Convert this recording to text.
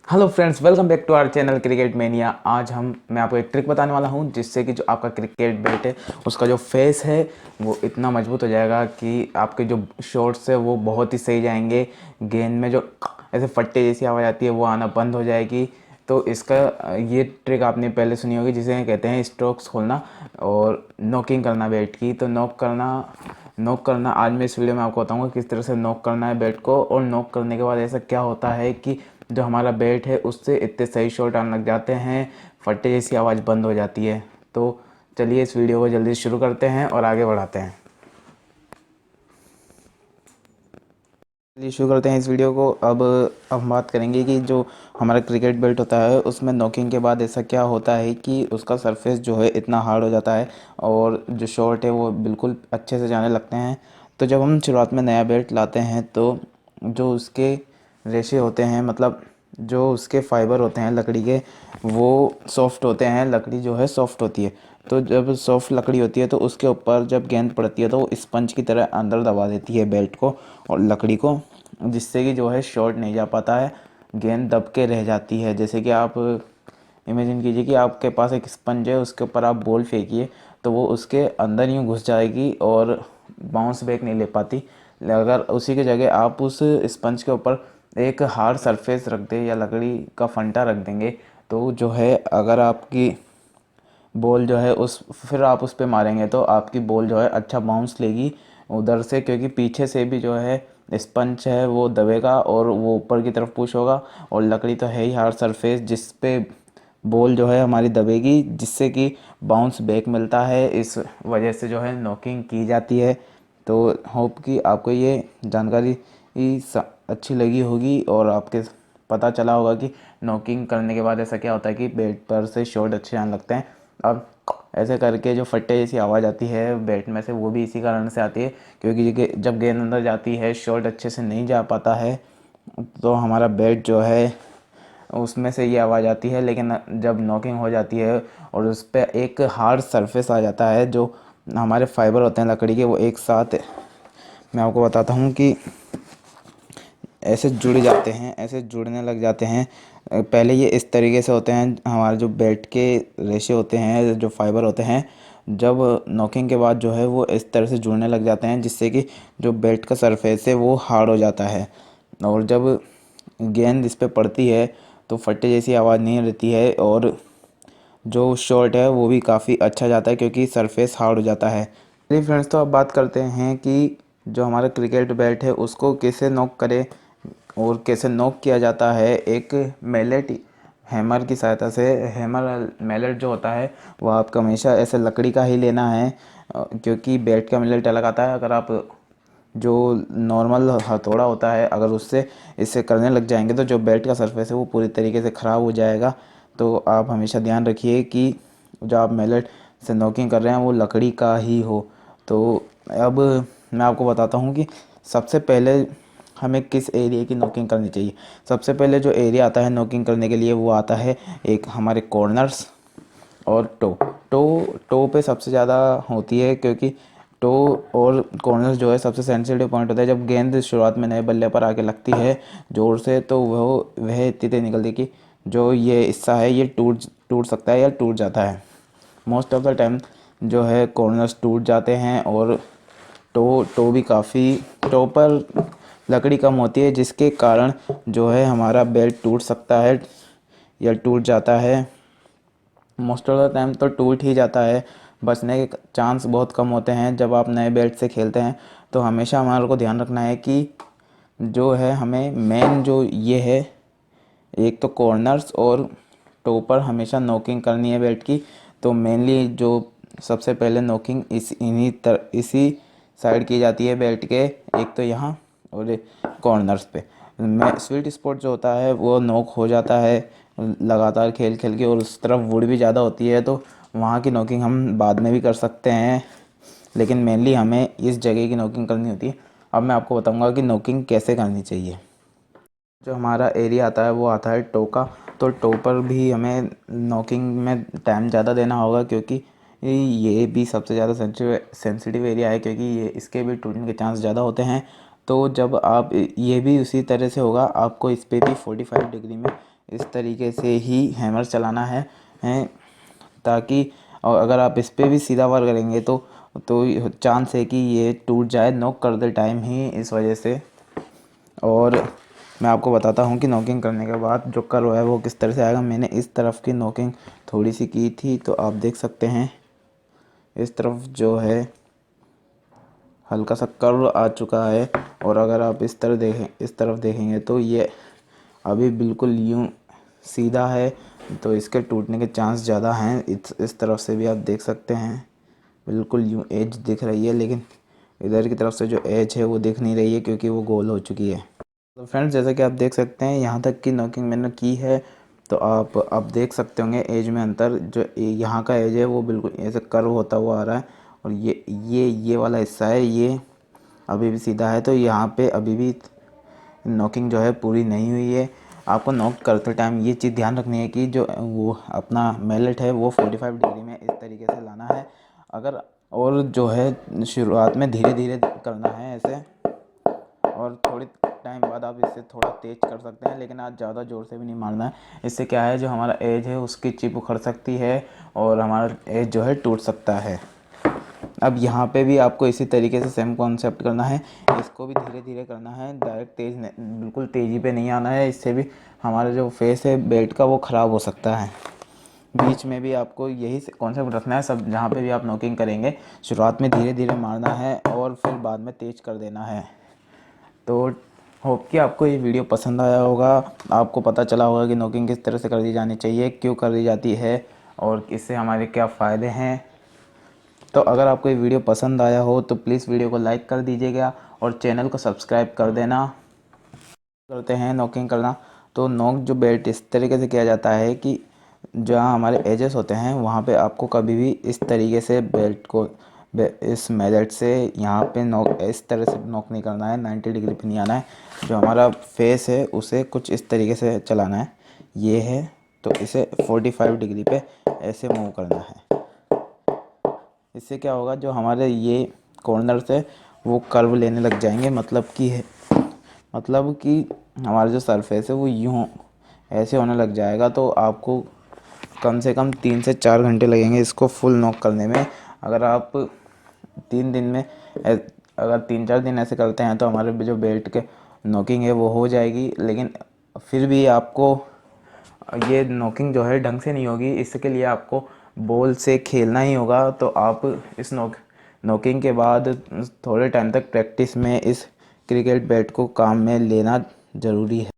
Hello friends, welcome back to our channel cricket mania. आज मैं आपको एक ट्रिक बताने वाला हूं जिससे कि जो आपका क्रिकेट बैट है उसका जो फेस है वो इतना मजबूत हो जाएगा कि आपके जो शॉट्स है वो बहुत ही सही जाएंगे। गेंद में जो ऐसे फट्टे जैसी आवाज़ आती है वो आना बंद हो जाएगी। तो इसका ये ट्रिक आपने पहले सुनी होगी जिसे कहते हैं स्ट्रोक्स खोलना और नॉकिंग करना बैट की। तो नॉक करना आज मैं इस वीडियो में आपको बताऊंगा किस तरह से नॉक करना है बैट को। और नॉक करने के बाद ऐसा क्या होता है कि जो हमारा बैट है उससे इतने सही शॉट आने लग जाते हैं, फट्टे जैसी आवाज़ बंद हो जाती है। तो चलिए इस वीडियो को जल्दी शुरू करते हैं और आगे बढ़ाते हैं। चलिए शुरू करते हैं इस वीडियो को। अब हम बात करेंगे कि जो हमारा क्रिकेट बैट होता है उसमें नॉकिंग के बाद ऐसा क्या होता है कि उसका सरफेस जो है इतना हार्ड हो जाता है और जो शॉट है वो बिल्कुल अच्छे से जाने लगते हैं। तो जब हम शुरुआत में नया बैट लाते हैं तो जो उसके रेशे होते हैं, मतलब जो उसके फाइबर होते हैं लकड़ी के, वो सॉफ्ट होते हैं। लकड़ी जो है सॉफ्ट होती है। तो जब सॉफ्ट लकड़ी होती है तो उसके ऊपर जब गेंद पड़ती है तो वो स्पंज की तरह अंदर दबा देती है बैट को और लकड़ी को, जिससे कि जो है शॉट नहीं जा पाता है, गेंद दब के रह जाती है। जैसे कि आप इमेजिन कीजिए कि आपके पास एक स्पंज है, उसके ऊपर आप बॉल फेंकिए तो वो उसके अंदर यूँ घुस जाएगी और बाउंस बैक नहीं ले पाती। अगर उसी की जगह आप उस स्पंज के ऊपर एक हार्ड सरफेस रख दें या लकड़ी का फंटा रख देंगे तो जो है अगर आपकी बॉल जो है उस फिर आप उस पे मारेंगे तो आपकी बॉल जो है अच्छा बाउंस लेगी उधर से, क्योंकि पीछे से भी जो है स्पंज है वो दबेगा और वो ऊपर की तरफ पुश होगा। और लकड़ी तो है ही हार्ड सरफेस जिस पे बॉल जो है हमारी दबेगी, जिससे कि बाउंस बैक मिलता है। इस वजह से जो है नॉकिंग की जाती है। तो होप कि आपको ये जानकारी अच्छी लगी होगी और आपके पता चला होगा कि नॉकिंग करने के बाद ऐसा क्या होता है कि बैट पर से शॉट अच्छे आने लगते हैं। अब ऐसे करके जो फट्टे जैसी आवाज़ आती है बैट में से वो भी इसी कारण से आती है, क्योंकि जब गेंद अंदर जाती है शॉट अच्छे से नहीं जा पाता है तो हमारा बैट जो है उसमें से ये आवाज़ आती है। लेकिन जब नॉकिंग हो जाती है और उस पर एक हार्ड सरफेस आ जाता है, जो हमारे फाइबर होते हैं लकड़ी के वो एक साथ, मैं आपको बताता हूँ कि ऐसे जुड़ जाते हैं, ऐसे जुड़ने लग जाते हैं। पहले ये इस तरीके से होते हैं, हमारे जो बेल्ट के रेशे होते हैं, जो फाइबर होते हैं, जब नॉकिंग के बाद जो है वो इस तरह से जुड़ने लग जाते हैं जिससे कि जो बेल्ट का सरफेस है वो हार्ड हो जाता है। और जब गेंद इस पे पड़ती है तो फट्टे जैसी आवाज़ नहीं रहती है और जो शॉट है वो भी काफ़ी अच्छा जाता है क्योंकि सरफेस हार्ड हो जाता है। चलिए फ्रेंड्स, तो अब बात करते हैं कि जो हमारा क्रिकेट बैट है उसको कैसे नॉक करें और कैसे नॉक किया जाता है। एक मैलेट हैमर की सहायता से। हैमर मैलेट जो होता है वो आपको हमेशा ऐसे लकड़ी का ही लेना है, क्योंकि बैट का मैलेट अलग आता है। अगर आप जो नॉर्मल हथौड़ा होता है अगर उससे इससे करने लग जाएंगे तो जो बैट का सरफेस है वो पूरी तरीके से ख़राब हो जाएगा। तो आप हमेशा ध्यान रखिए कि जो आप मैलेट से नॉकिंग कर रहे हैं वो लकड़ी का ही हो। तो अब मैं आपको बताता हूँ कि सबसे पहले हमें किस एरिया की नॉकिंग करनी चाहिए। सबसे पहले जो एरिया आता है नॉकिंग करने के लिए वो आता है एक हमारे कॉर्नर्स और टो। टो पे सबसे ज़्यादा होती है, क्योंकि टो और कॉर्नर्स जो है सबसे सेंसिटिव पॉइंट होता है। जब गेंद शुरुआत में नए बल्ले पर आके लगती है ज़ोर से तो वह इतनी तेज निकलती है कि जो ये हिस्सा है ये टूट टूट सकता है या टूट जाता है। मोस्ट ऑफ द टाइम जो है कॉर्नर्स टूट जाते हैं और टो भी काफ़ी, टो पर लकड़ी कम होती है जिसके कारण जो है हमारा बेल्ट टूट सकता है या टूट जाता है। मोस्ट ऑफ द टाइम तो टूट ही जाता है, बचने के चांस बहुत कम होते हैं। जब आप नए बेल्ट से खेलते हैं तो हमेशा हमारे को ध्यान रखना है कि जो है हमें मेन जो ये है एक तो कॉर्नर्स और टो पर हमेशा नॉकिंग करनी है बैट की। तो मेनली जो सबसे पहले नॉकिंग इसी साइड की जाती है बैट के, एक तो यहाँ और कॉर्नर्स पे। मैं स्वीट स्पॉट जो होता है वो नॉक हो जाता है लगातार खेल खेल के, और उस तरफ वुड भी ज़्यादा होती है तो वहाँ की नॉकिंग हम बाद में भी कर सकते हैं, लेकिन मेनली हमें इस जगह की नॉकिंग करनी होती है। अब मैं आपको बताऊंगा कि नॉकिंग कैसे करनी चाहिए। जो हमारा एरिया आता है वो आता है टो का। तो टो पर भी हमें नॉकिंग में टाइम ज़्यादा देना होगा, क्योंकि ये भी सबसे ज़्यादा सेंसिटिव एरिया है, क्योंकि ये इसके भी टूटने के चांस ज़्यादा होते हैं। तो जब आप ये भी उसी तरह से होगा, आपको इस पर भी 45 डिग्री में इस तरीके से ही हैमर चलाना है ताकि, और अगर आप इस पे भी सीधा वार करेंगे तो चांस है कि ये टूट जाए नॉक करते टाइम ही, इस वजह से। और मैं आपको बताता हूँ कि नॉकिंग करने के बाद जो कर्व है वो किस तरह से आएगा। मैंने इस तरफ की नॉकिंग थोड़ी सी की थी, तो आप देख सकते हैं इस तरफ जो है हल्का सा कर्व आ चुका है। और अगर आप इस तरफ देखेंगे तो ये अभी बिल्कुल यूं सीधा है, तो इसके टूटने के चांस ज़्यादा हैं। इस तरफ से भी आप देख सकते हैं बिल्कुल यूं एज दिख रही है, लेकिन इधर की तरफ से जो एज है वो दिख नहीं रही है क्योंकि वो गोल हो चुकी है। तो फ्रेंड्स, जैसा कि आप देख सकते हैं यहाँ तक की नॉकिंग मैंने की है, तो आप देख सकते होंगे एज में अंतर। जो यहाँ का एज है वो बिल्कुल ऐसे कर्व होता हुआ आ रहा है, और ये वाला हिस्सा है ये अभी भी सीधा है। तो यहाँ पे अभी भी नॉकिंग जो है पूरी नहीं हुई है। आपको नॉक करते टाइम ये चीज़ ध्यान रखनी है कि जो वो अपना मैलेट है वो 45 डिग्री में इस तरीके से लाना है। अगर और जो है शुरुआत में धीरे धीरे करना है ऐसे, और थोड़ी टाइम बाद आप इससे थोड़ा तेज़ कर सकते हैं, लेकिन आज ज़्यादा ज़ोर से भी नहीं मारना है। इससे क्या है, जो हमारा एज है उसकी चिप उखड़ सकती है और हमारा एज जो है टूट सकता है। अब यहाँ पे भी आपको इसी तरीके से सेम कॉन्सेप्ट करना है, इसको भी धीरे धीरे करना है, डायरेक्ट बिल्कुल तेज़ी पे नहीं आना है। इससे भी हमारा जो फेस है बेल्ट का वो ख़राब हो सकता है। बीच में भी आपको यही कॉन्सेप्ट रखना है, सब जहाँ पे भी आप नॉकिंग करेंगे शुरुआत में धीरे धीरे मारना है और फिर बाद में तेज़ कर देना है। तो होप कि आपको ये वीडियो पसंद आया होगा, आपको पता चला होगा कि नॉकिंग किस तरह से कर दी जानी चाहिए, क्यों कर दी जाती है और इससे हमारे क्या फ़ायदे हैं। तो अगर आपको ये वीडियो पसंद आया हो तो प्लीज़ वीडियो को लाइक कर दीजिएगा और चैनल को सब्सक्राइब कर देना। करते हैं नॉकिंग करना, तो नॉक जो बेल्ट इस तरीके से किया जाता है कि जहाँ हमारे एजेस होते हैं वहाँ पे आपको कभी भी इस तरीके से बेल्ट को इस मेथड से यहाँ पे नॉक इस तरह से नॉक नहीं करना है, 90 डिग्री पे नहीं आना है। जो हमारा फेस है उसे कुछ इस तरीके से चलाना है, ये है, तो इसे 45 डिग्री पे ऐसे मूव करना है। इससे क्या होगा, जो हमारे ये कॉर्नर से वो कर्व लेने लग जाएंगे, मतलब कि हमारा जो सरफेस है वो यूँ ऐसे होने लग जाएगा। तो आपको कम से कम 3 से 4 घंटे लगेंगे इसको फुल नॉक करने में। अगर आप 3 दिन में अगर 3-4 दिन ऐसे करते हैं तो हमारे जो बेल्ट के नॉकिंग है वो हो जाएगी। लेकिन फिर भी आपको ये नॉकिंग जो है ढंग से नहीं होगी, इसके लिए आपको बॉल से खेलना ही होगा। तो आप इस नॉकिंग के बाद थोड़े टाइम तक प्रैक्टिस में इस क्रिकेट बैट को काम में लेना ज़रूरी है।